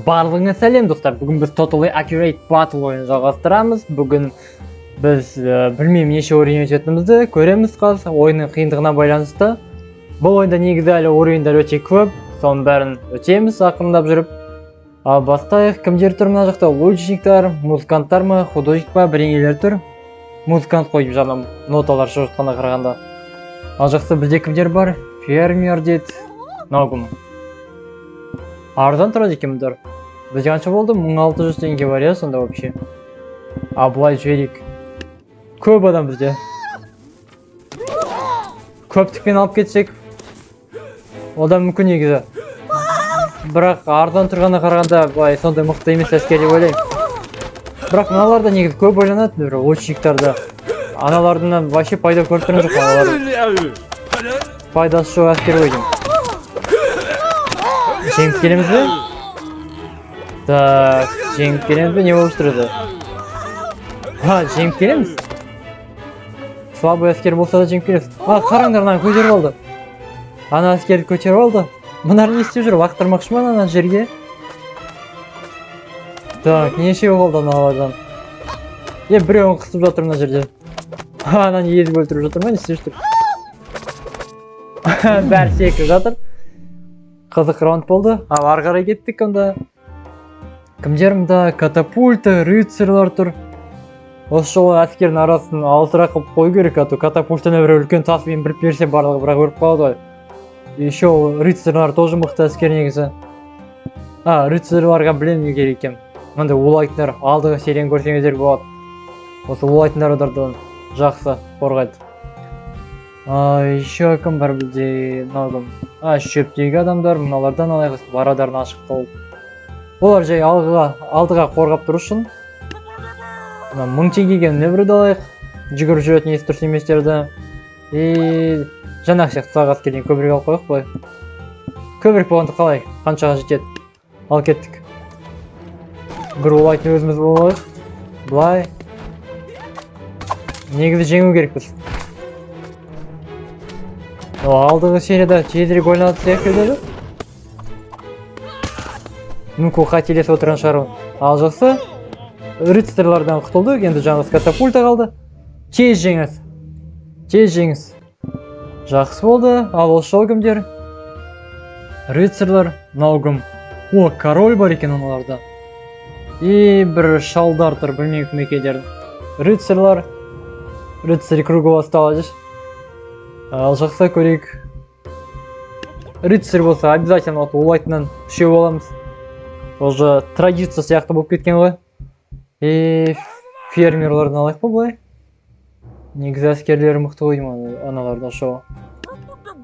Барлығыңа сәлем достар. Бүгін біз Totally Accurate Battle ойынын жалғастырамыз. Бүгін біз білмеймін неше ойын өтетінімізді көреміз қазір. Ойынның қиындығына байланысты. Бұл ойында негізі әлі ойындар өте көп. Соның бәрін өтеміз ақырындап жүріп. Ал бастайық. Кімдер тұр мына жақта? Лучниктар, музыканттар ма, художник па, біреңгелер тұр. Музыкант қойып жаңа ноталар шығып жатқанға қарағанда. Ал жақта бізде кімдер бар? Фермер дейді. Ногум. Арзан тұрады екен бұдар. Бізде қанша болды? 1600 теңге бар иә сонда вообще. А былай жіберейік. Көп адам бізде. Көптікпен алып кетсек, одан мүмкін негізі. Бірақ арзан тұрғанына қарағанда былай сондай мықты емес әскер деп ойлаймын. Бірақ мыналарда негізі көп ойланады, бір лучниктарда. Аналардан вообще пайда көріп тұрған жоқ аналар. Пайдасы жоқ әскер ойдым. Жеңіп келеміз бе? Так, жеңіп келеміз бе? Не болып тұрады? Жеңіп келеміз? Слабый әскер болса да жеңіп келеміз. Қараңдар, ана көтеріп алды. Ана әскерді көтеріп алды. Мұнар не істеп жүр? Лақтырмақшы ма ана жерге? Так, неше болды аналардан? Біреуін қысып жатыр мына жерде. Ананы езіп өлтіріп жатыр ма? Не істеп жүр? Бәрі секіріп жатыр. Қызық раунд болды. Ал ары қарай кеттік онда. Кімдер мұнда? Катапульта, рыцарьлар тұр. Осы жолы әскердің арасын алысырақ қылып қою керек, а то катапультаны бір үлкен таспен біріп берсе барлығы бірақ өліп қалады ғой. Еще рыцарьлар тоже мықты әскер негізі. Рыцарьларға білем не керек екен. Мындай улайтындар алдығы серияны көрсеңіздер болады. Осы улайтындар одардан жақсы қорғайды. Еще кім бар бізде? Шөптегі адамдар, мыналардан алайық, барадарын ашық қылып. Олар жай алдыға қорғап тұру үшін. 1000 теңгеге нөмірді алайық. Жүгіріп жүретін есі тұрсы еместерді. Жаңағы сияқты сағат келген көбірек алып қойық бұлай. Көбірек болғанды қалай? Қаншаға жетеді? Ал кеттік. Бір олайтын өзіміз болайық. Бұлай. Негізі жеңу керек біз. Алдығы серияда тезірек ойнады сияқты еді. Мүмкін қателесіп отырған шығар. Ал жақсы. Рыцарьлардан құтылдық, енді жаңағы катапульта қалды. Тез жеңіз. Тез жеңіз. Жақсы болды. Ал осы жол кімдер? Рыцарьлар, Ногум. Король бар екен оналарда. Бір шалдар тұр, білмеймін кім екендерін. Рыцарьлар. Рыцарь кругова стала деш. Ал жақса көрейік. Рыцарь болса обязательно улайтынан үшеу боламыз. Уже традиция сияқты болып кеткен ғой. Фермерлерден алайық па бұлай? Негізі әскерлері мықты қойдым аналарда шоу.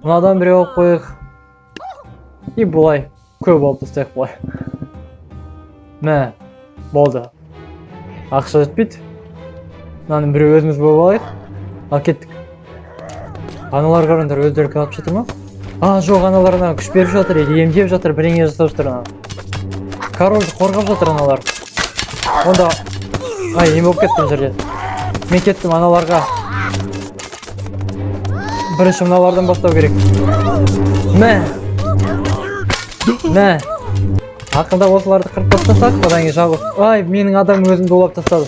Мынадан біреу алып қойық. Бұлай көп алып тастайық бұлай. Мә, болды. Ақша жетпейді. Мынаның біреу өзіміз болып алайық. Ал кеттік. Аналар қараңдар өздері қалып жатыр ма? Жоқ, аналарына күш беріп жатыр, емдеп жатыр, біреңе жасап жатыр. Корольді қорғап жатыр аналар. Онда ем болып кеттім жерде. Мен кеттім аналарға. Бірінші мыналардан бастау керек. Мә. Ақында осыларды қырып тастасақ, одан кейін жалғыз. Менің адамым өзімді улап тастады.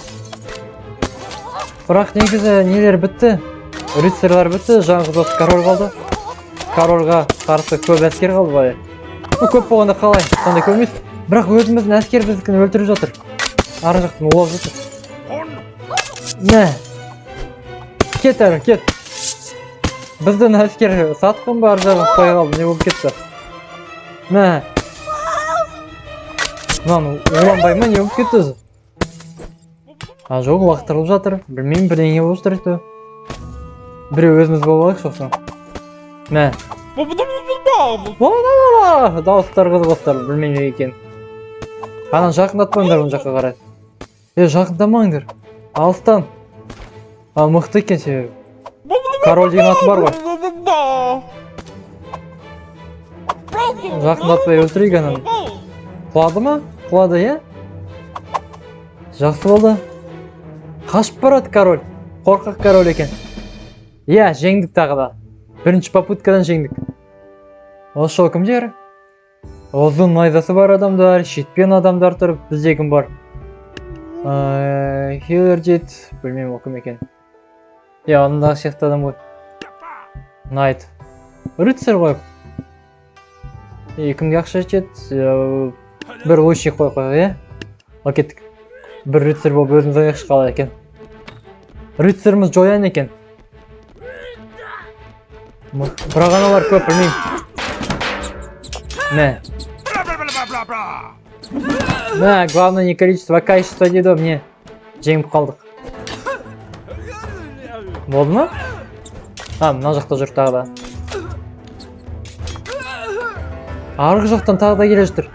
Бірақ негізі нелер бітті. Рыцарьлар бітті, жаңғыз осы король қалды. Корольға қарсы көп әскер қалды бай. Көп болғанда қалай? Сондай көп емес. Бірақ өзіміздің әскер біздікін өлтіріп жатыр. Ары жақтың улап жатыр. Мә. Кет әрі, кет. Біздің әскер сатқын ба ары жағын қой қалды, не болып кетті? Мә. Мынаны уланбай ма, не болып кетті өзі? Жоқ, лақтырылып жатыр. Білмеймін, бірдеңе болып тұрды. Біреу өзіміз болып алайық жоқсын. Мә. Дауыстар қызғыстар, білмеймін екен. Анан жақындатпаңдар оң жаққа қарай. Жақындамаңдар. Алыстан. Мықты екен себебі. Король деген аты бар ғой. Жақындатпай өлтірейік ананы. Құлады ма? Құлады, е? Жақсы болды. Қашып барады король. Қорқақ король екен. Жеңдік тағы да. Бірінші попыткадан жеңдік. Осы жол кімдер? Ұзын найзасы бар адамдар, шетпен адамдар тұрып, бізде кім бар? Хиллер жет, білмеймін кім екен. Андағы сияқты адам ғой. Найт. Рыцарь ғой. Кімге ақша жет? Бір лучник қой, Ал кеттік. Бір рыцарь болып өзіміз аяқшы қалай екен. Рыцарьмыз жоян екен. Бірақ аналар көп, білмеймін. Главное не количество, а качество дейді, мне жеңіп қалдық. Болды ма? Мына жақта жүр тағы да. Арғы жақтан тағы да келе жүр.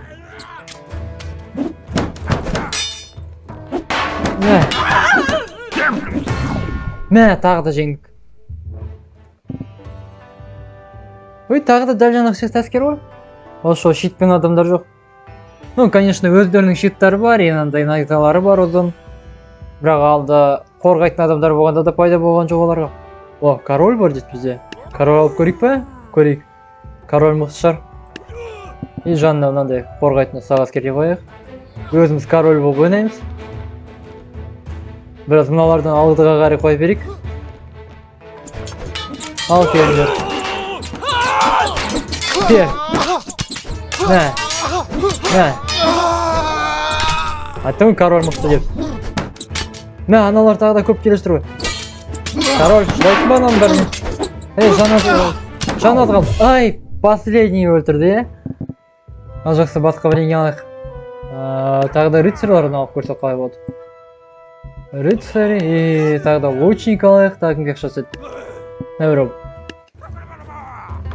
Тағы да жеңдік. Тағы да дәл жаңағы сияқты әскер ғой. Ошо щитпен адамдар жоқ. Конечно, өздерінің щиттары бар, енандай найзалары бар ұзын. Бірақ алда қорғайтын адамдар болғанда да пайда болған жоқ оларға. Король бар дейді бізде. Король алып көрейік па? Көрейік. Король мықты шығар. И жанына мынандай қорғайтын сақ әскерге қояйық. Өзіміз король болып ойнаймыз. Біраз мыналардан алдыға қарай қойып берейік. Ал келіңдер. Айттым король мықты деп. Аналар тағы да көп келе жүр ғой. Король, шыдайсың ба ананың бәріне? Жанат қалды. Последний өлтірді, Ал жақсы басқа біреңе алайық. Тағы да рыцарьларын алып көрсек қалай болады. Рыцарь, тағы да лучник алайық. Тағы кімге ақша түседі?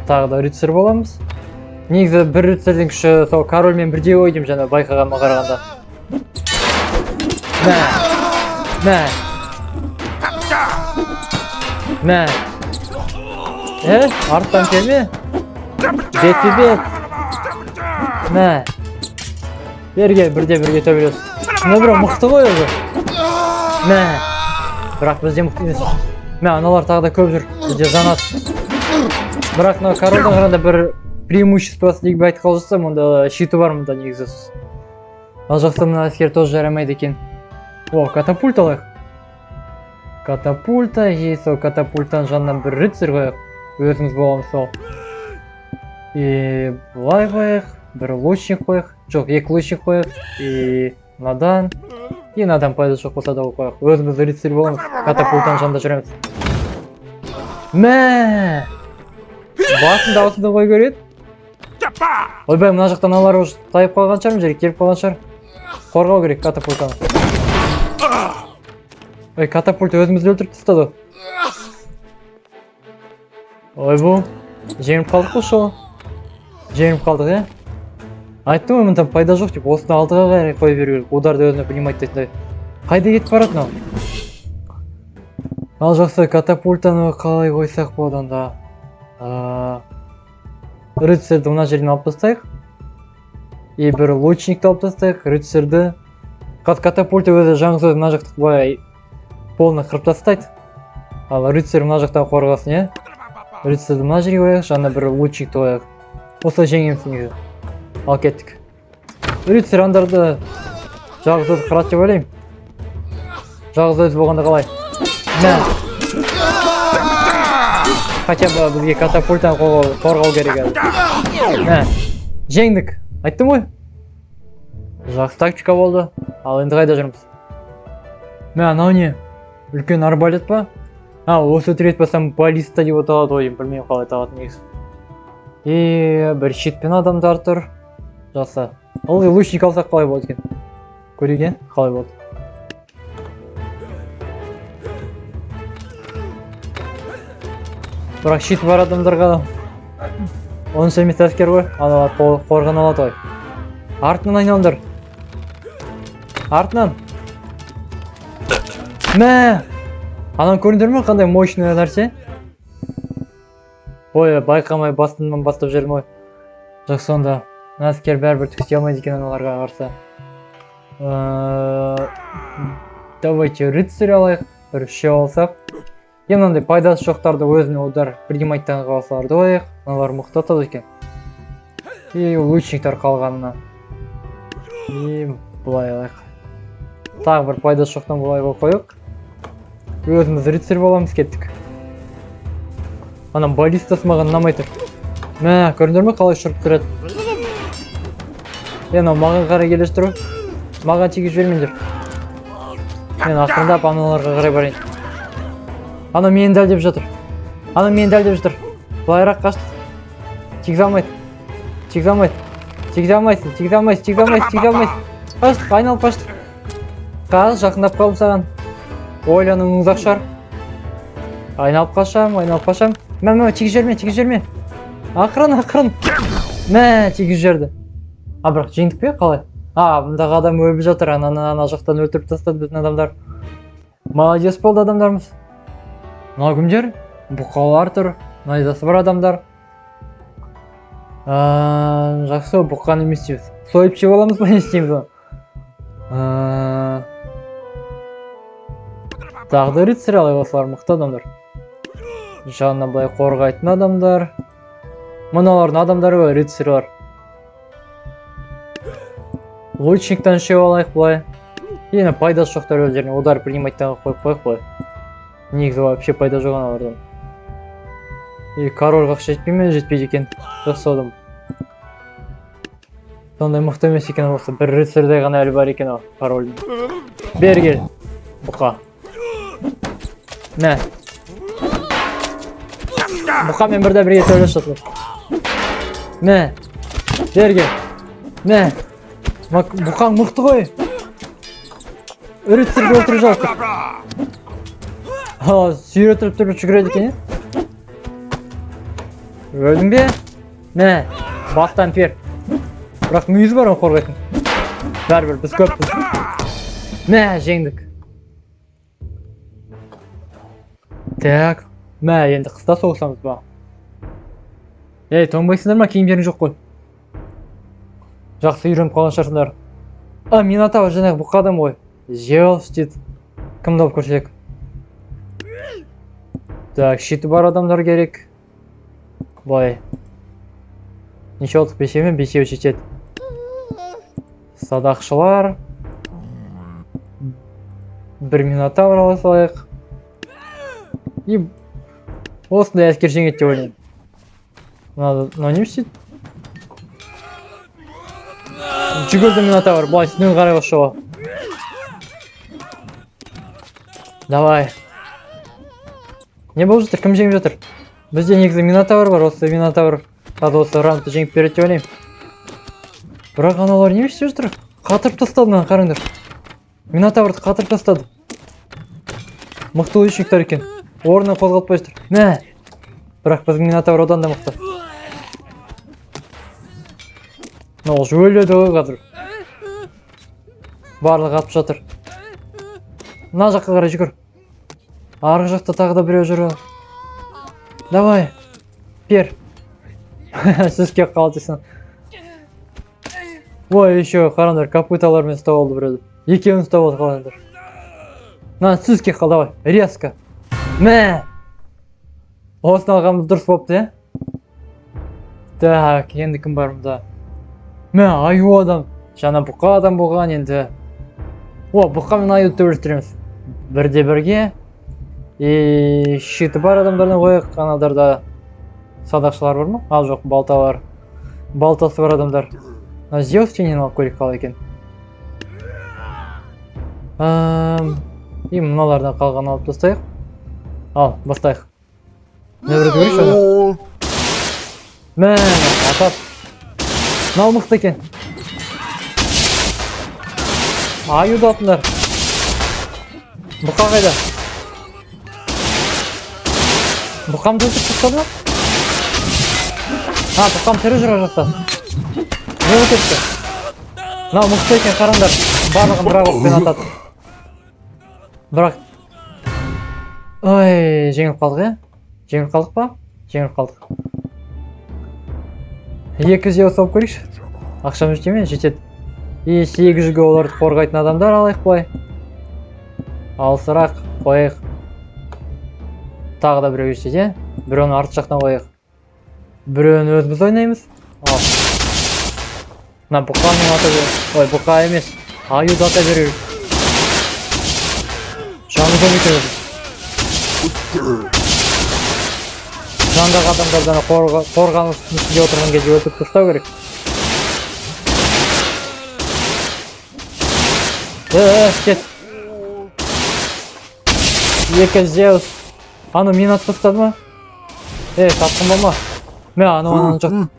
Тағы да рыцарь боламыз. Негізі бір рыцарьдің күші сол корольмен бірдей ғой деймін, жаңа байқағанға қарағанда. Арттан келме? Бет-бет. Бірде-бірге төбелес. Бірақ мықты ғой өзі. Бірақ бізде мықты емес. Аналар тағы да көп жүр. Бізде жанат. Бірақ корольдан қарағанда бір преимуществосы деп айтып қалсам, онда щиті бар мұнда негізі. Ал жақсы мына әскер тоже жарамайды екен. Катапульт алайық. Катапульта, сол катапульттан жанынан бір рыцарь қояйық. Өзіміз боламыз сол. Бұлай қояйық, бір лучник қояйық. Жоқ, екі лучник қояйық. Надан. Надан пайда жоқ болса да қояйық. Өзіміз рыцарь боламыз. Катапульттан жанында жүреміз. Басында осында қой көреді. Ойбай, мына жақтан аналар уже тайып қалған шығар, жерге келіп қалған шығар. Қорғау керек катапультаны. Катапульт өзімізді өлтіріп тастады. Ойбу, жеңіп қалдық қой шо. Жеңіп қалдық, Айттым ғой, мұнда пайда жоқ деп, осында алдыға қарай қойып беру керек. Ударды өзіне понимать дейтіндей. Қайда кетіп барады мынау? Ал жақсы, катапультаны қалай қойсақ болады онда? Рыцарьді мына жерден алып тастайық. Бір лучникті алып тастайық. Рыцарьді. Катапульты өзі жаңғыз өзі мына жақты бай полны қырып тастайды. Ал рыцарь мына жақтан қорғасын, Рыцарьді мына жерге қояйық, жаңа бір лучникті қояйық. Осылай жеңеміз негізі. Ал кеттік. Рыцарь андарды жалғыз өзі қырады деп ойлаймын. Жалғыз өзі болғанда қалай? Хотя бы бізге катапультаны қорғау керек әлі. Жеңдік. Айттым ғой? Жақсы тактика болды. Ал енді қайда жүрміз? Анау не? Үлкен арбалет па? Осы тірет басам баллиста деп аталады ғой, білмеймін қалай аталады негізі. Бір щитпен адамдар тұр. Жақсы. Ылғи лучник алсақ қалай болады екен? Көрейік, қалай болады? Бірақ щит бар адамдарға онша емес әскер ғой, аналар қорған алады ғой. Артынан айналыңдар. Артынан. Анан көріндер ме қандай мощный нәрсе? Байқамай бастан бастап жүрмін ғой. Жақсы онда. Әскер бәрібір түксе алмайды екен аналарға қарсы. Давайте рыцарь алайық. Бір үшеу алсақ. Мынандай пайдасы жоқтарды өзіне удар принимайттан қалсаларды қояйық. Аналар мықты атады екен. И лучниктер қалғанына. И бұлай алайық. Тағы бір пайдасы жоқтан бұлай қойық. Өзіміз рыцарь боламыз, кеттік. Анам баллистасы маған ұнамай тұр. Мә, көрдіңдер ме қалай ұшырып тұрады? Анау маған қарай келе тұру. Маған тигіз жібермеңдер. Мен ақырындап аналарға қарай барайын. Анау мені дәлдеп жатыр. Былайырақ қашты. Тигізе алмайды. Қаштық, айналып қаштық. Қаз, жақындап қалып саған. Ойланың ұзақ шығар. Айналып қашам. Мә, тигіз жерме. Ақырын. Мә, тигіз жерді. Бірақ жеңдік пе, қалай? Мұндағы адам өліп жатыр. Ана жақтан өлтіріп тастады біздің адамдар. Молодец болды адамдарымыз. Мына кімдер? Бұқалар тұр. Найзасы бар адамдар. Жақсы, бұқаны не істейміз? Сойып ше боламыз ба, не істейміз? Тағы рыцарь алай осылар, мықты адамдар. Жанына былай қорғайтын адамдар. Мыналардың адамдары ғой, рыцарьлар. Лучниктан ше алайық былай. Енді пайдасы жоқтар өздеріне удар принимайттан қойып былай. Негізі вообще пайда жоқ аналардан. И корольға ақша жетпейді екен. Жақсы адам. Сондай мықты емес екен осы. Бір рыцарьдай ғана әлі бар екен корольдің. Бер кел. Бұқа. Мә. Бұқамен бірде бірге сөйлесіп жатыр. Мә. Бер кел. Мә. Бұқаң мықты ғой. Рыцарьді өлтіріп жатыр. Сүйретіліп тұрып жүгіреді екен. Өлдің бе? Мә, бастан пер. Бірақ мүйізі бар оны қорғайтын. Бәрібір, біз көппіз. Мә, жеңдік. Так, мә, енді қыста соғысамыз ба. Ей, тоңбайсыңдар ма? Киімдерің жоқ қой. Жақсы үйреніп қалған шығарсыңдар. Минотавр жаңағы бұқа адам ғой. Жеуілші дейді. Кімді алып көрсек? Так, щиті бар адамдар керек. Былай. Неше олдық, бесеу мен? Бесеу жетеді. Садақшылар. Бір минотавр ала салайық. И осындай әскер жеңеді деп ойлаймын. Мына не істейді? Жүгірді минотавр, былай сіздің қарай қошуға. Давай. Не болып жатыр? Кім жеңіп жатыр? Бізде негізі минотавр бар, осы минотавр осы раундты жеңіп береді деп ойлаймын. Бірақ аналар не істеп жатыр? Қатырып тастады мына, қараңдар. Минотаврды қатырып тастады. Мықты лучниктер екен. Орнынан қозғалтпай жатыр. Мә. Бірақ біздің минотавр одан да мықты. Ол өледі ғой қазір. Барлығы атып жатыр. Мына жаққа қарай жүгір. Арғы жақта тағы да біреу жүр. Давай. Пер. Сізге қалдысың. Ой, еще қараңдар, капуталармен ұстап алды біреуді. Екеуін ұстап алды қараңдар. Сізге қал, давай. Резко. Мә. Осын алғанымыз дұрыс болыпты, е? Так, енді кім бар мұнда? Мә, аю адам. Жаңа бұқа адам болған енді. Бұқа мен аюды төбелестіреміз. Бірде бірге. И щиті бар адамдардан қойық. Аналарда садақшылар бар ма? Ал жоқ, балталар. Балтасы бар адамдар. Зеус тенен алып көрейік қалай екен. И мыналардан қалған алып тастайық. Ал, бастайық. Не бірді көрейші оны? Мә, атап. Мынау мықты екен. Аюды атыңдар. Бұқа қайда? Бұқамды өтіп тұқтады ма? Бұқам тірі жүр жақта. Не өтепті? Мынау мықты екен, қараңдар. Барлығын бірақ оқпен атады. Бірақ. Ой, жеңіліп қалдық, е? Жеңіліп қалдық па? Жеңіліп қалдық. 2 зеус алып көрейікші. Ақшам жетеме? Жетеді. И 800-ге оларды қорғайтын адамдар алайық былай. Алысырақ қойық. Тағы да біреу жетеді, е? Біреуін арты жақтан қойық. Біреуін өзіміз ойнаймыз. Ал. мына бұқаның аты ой бұқа емес аюды ата беру жаны көп екен жандағы адамдардан қорғаныс үстінде отырған кезде өлтіріп тастау керек. Кет. Екі Зеус. Аны мен атып тастады ма? Тапқын болма. Мә, анау жоқ.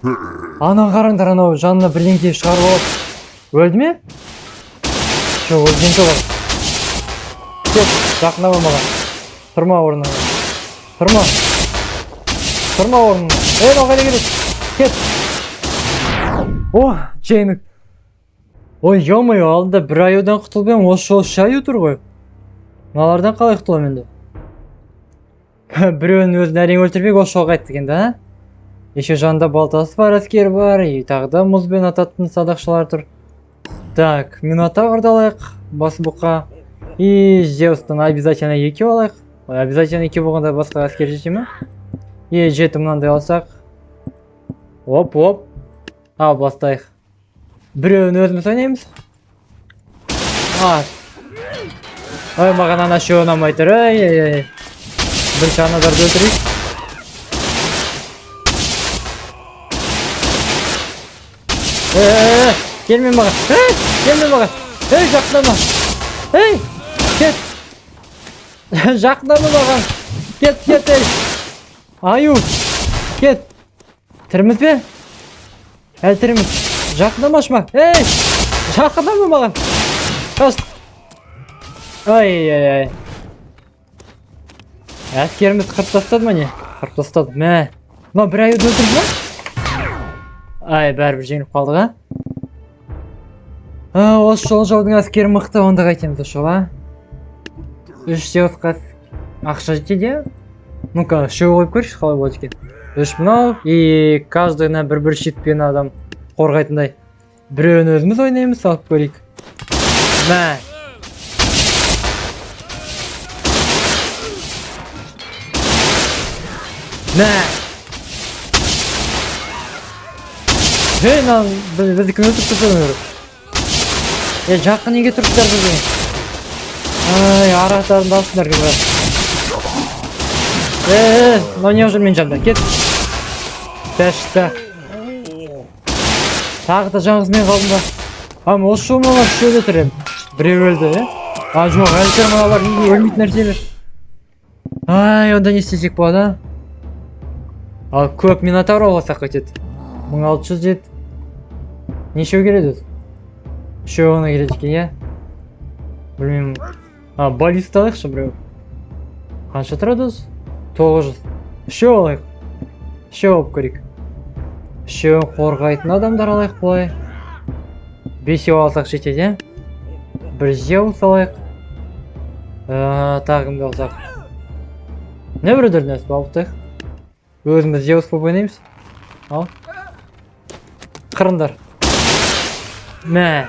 Ана қараңдар, анау жанына бірдеңке шығарып алып. Өлді ме? Жоқ, өлген жоқ. Кет, жақында болмаған. Тұрма орнына. Тұрма орнына. Мынау қайда келеді? Кет. О, жеңдік. Ой, ё-моё, алдында бір аюдан құтылып едім, осы жолы үш аю тұр ғой. Мыналардан қалай құтыламын енді? Біреуін өзін әрең өлтірмек осы жолға қайттық енді, а? Еще жанында балтасы бар, әскер бар, и тағы да мұзбен ататын садақшылар тұр. Так, Минотаврды алайық, басы бұқа. И Зеустан обязательно екеу алайық. Обязательно екеу болғанда басқа әскер жете ме? И жеті мынандай алсақ. Оп. Ал, бастайық. Біреуін өзіміз ойнаймыз. Ой, маған ана шоу ұнамай тұр. Бірінші анадарды өлтірейік. Келме маған. Жақындама. Кет. Жақындама маған. Кет. Аю. Кет. Тіріміз бе? Әлі тіріміз. Жақындамашма. Жақындама маған. Қас. Ай. Әскеріміз қырып тастады ма не? Қырып тастады. Мә. Мына бір аюды өлтірді ма? Бәрібір жеңіліп қалдық, Осы жол жаудың әскері мықты, онда қайтеміз осы жол, Үш Зеусқа ақша жетеді, Ну-ка, үшеу қойып көрші, қалай болады екен. Үш мынау, и каждыйына бір шетпен адам қорғайтындай. Біреуін өзіміз ойнаймыз, салып көрейік. Мә. Бізді кім өтіп тұрсың өріп? Жақын неге тұрсыздар біздің? Арақтарын басындар кім бар? Но не уже мен жамда, кет. Тәшті. Тағы да жаңғызмен қалдым ба? Осы шомалар шөді түрем. Біреу өлді, жоқ, әлтер мұналар өлмейтін нәрселер. Онда не істесек болады, Ал көп Минотавр оласақ қайтеді. 1600 дед. Нешеу келеді өзі? Үшеу оны келеді екен, Білмеймін. Баллиста алайықшы біреу. Қанша тұрады өзі? 900. Үшеу алайық. Үшеу алып көрейік. Үшеуін қорғайтын адамдар алайық бұлай. Бесеу алсақ жетеді, Бір Зеус алайық. Тағымды алсақ. Не біреудердің өсіп алықтайық? Өзіміз Зеус болып ойнаймыз. Ал. Қырындар. Мә.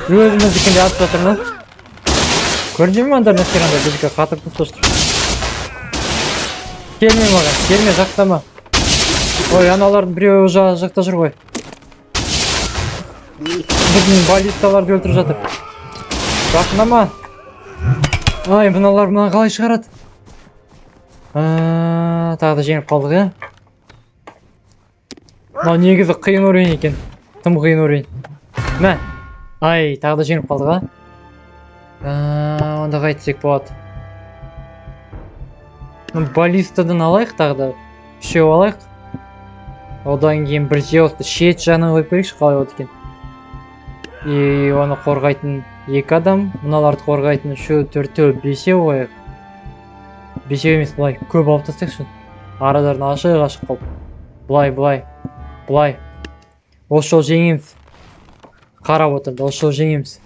Өзіміздікінде атып жатырмыз. Көрден ме андар нәрсерінде бізге қатып тұстыр. Келме маған, келме, жақтама. Ой, аналардың біреуі жақта жүр ғой. Біздің баллисталарды өлтіріп жатыр. Жақындама. Мыналар мұнан қалай шығарады? Тағы да жеңіп қалдық, Мынау негізі қиын орын екен. Тым қиын орын. Мә. Тағы да жеңіп қалдық, Онда қайтсек болады. Баллистадан алайық тағы да. Үшеу алайық. Одан кейін бір Зеусты шет жағынан қойып көрейікші, қалай болады екен. И оны қорғайтын 2 адам, мыналарды қорғайтын 3, 4, 5 қойық. 5 емес, бұлай көп алып тастайықшы. Арадарын ашық қалып. Бұлай. Осы жол жеңеміз. Қарап отырды, осы жол жеңеміз.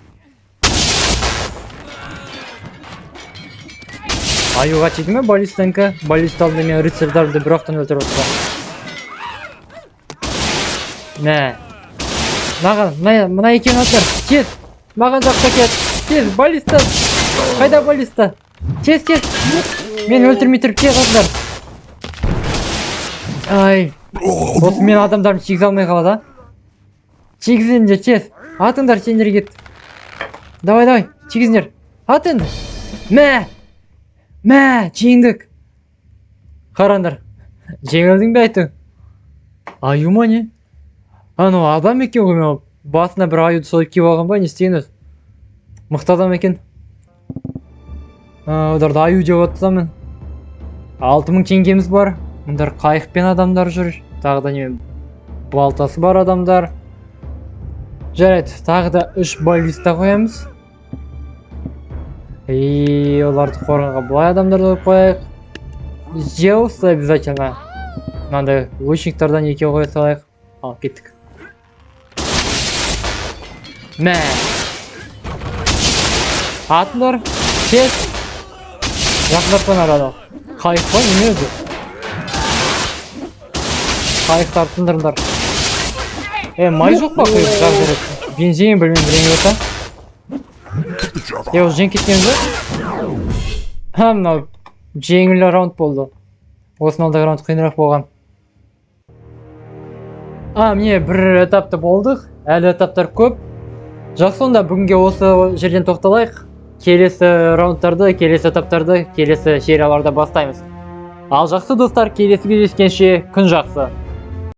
Аюға тиді ме баллистанка? Баллиста алды мен рыцарьдарды бір оқтан өлтіріп отырды. Мына екен атыр. Тез, маған жақта кет. Тез, баллиста. Қайда баллиста? Тез. Мен өлтірмей тұрып кет атыр. Осы мен адамдарымды чигізе алмай қалады, а? Чигізіңдер, тез. Атыңдар сендер кет. Давай, чигізіңдер. Ат енді. Мә, жеңдік. Қараңдар. Жеңілдің бе айтың? Аю ма не? Анау адам екен ғой, мен басына бір аюды сойып кеп алған ба, не істеген өзі? Мықты адам екен. Оларды аю деп отырсам мен. 6000 теңгеміз бар. Мұндар қайықпен адамдар жүр. Тағы да не балтасы бар адамдар. Жарайды, тағы да 3 баллиста қоямыз. Оларды қорғанға былай адамдарды қойып қояйық. Зеусты обязательно. Мынандай лучниктардан 2 қоя салайық. Ал, кеттік. Мә. Атыңдар, тез. Жақындатпан арады. Қайық па, не өзі? Қайықтар тындырыңдар. Май жоқ па қойып жағдырып? Бензин білмеймін біреме өта. Ол жең кеткенімді? Мынау жеңіл раунд болды. Осының алдағы раунд қиынырақ болған. Міне бір этапты болдық. Әлі этаптар көп. Жақсы, онда бүгінге осы жерден тоқталайық. Келесі раундтарды, келесі этаптарды, келесі серияларда бастаймыз. Ал жақсы достар, келесі кездескенше күн жақсы.